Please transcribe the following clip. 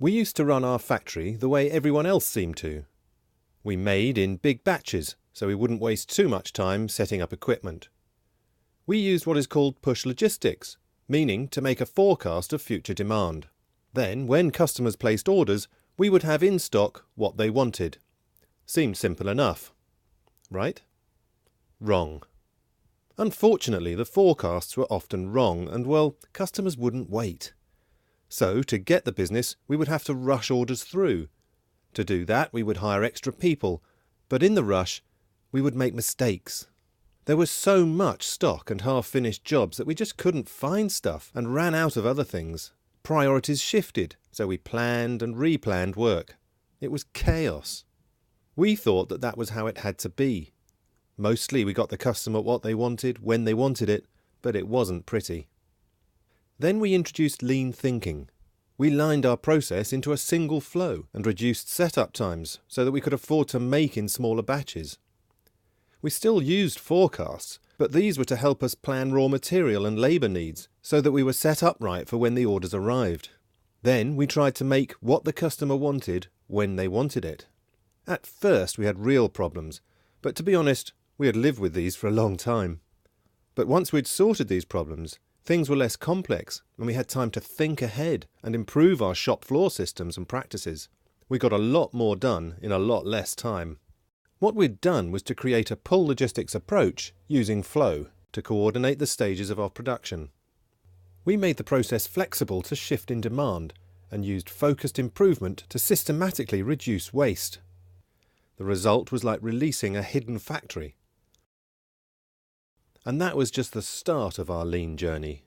We used to run our factory the way everyone else seemed to. We made in big batches, so we wouldn't waste too much time setting up equipment. We used what is called push logistics, meaning to make a forecast of future demand. Then, when customers placed orders, we would have in stock what they wanted. Seemed simple enough, right? Wrong. Unfortunately, the forecasts were often wrong and, well, customers wouldn't wait. So, to get the business, we would have to rush orders through. To do that, we would hire extra people, but in the rush, we would make mistakes. There was so much stock and half-finished jobs that we just couldn't find stuff and ran out of other things. Priorities shifted, so we planned and replanned work. It was chaos. We thought that that was how it had to be. Mostly we got the customer what they wanted, when they wanted it, but it wasn't pretty. Then we introduced lean thinking. We lined our process into a single flow and reduced setup times so that we could afford to make in smaller batches. We still used forecasts, but these were to help us plan raw material and labour needs so that we were set up right for when the orders arrived. Then we tried to make what the customer wanted when they wanted it. At first we had real problems, but to be honest, we had lived with these for a long time. But once we'd sorted these problems, things were less complex and we had time to think ahead and improve our shop floor systems and practices. We got a lot more done in a lot less time. What we'd done was to create a pull logistics approach using flow to coordinate the stages of our production. We made the process flexible to shift in demand and used focused improvement to systematically reduce waste. The result was like releasing a hidden factory. And that was just the start of our lean journey.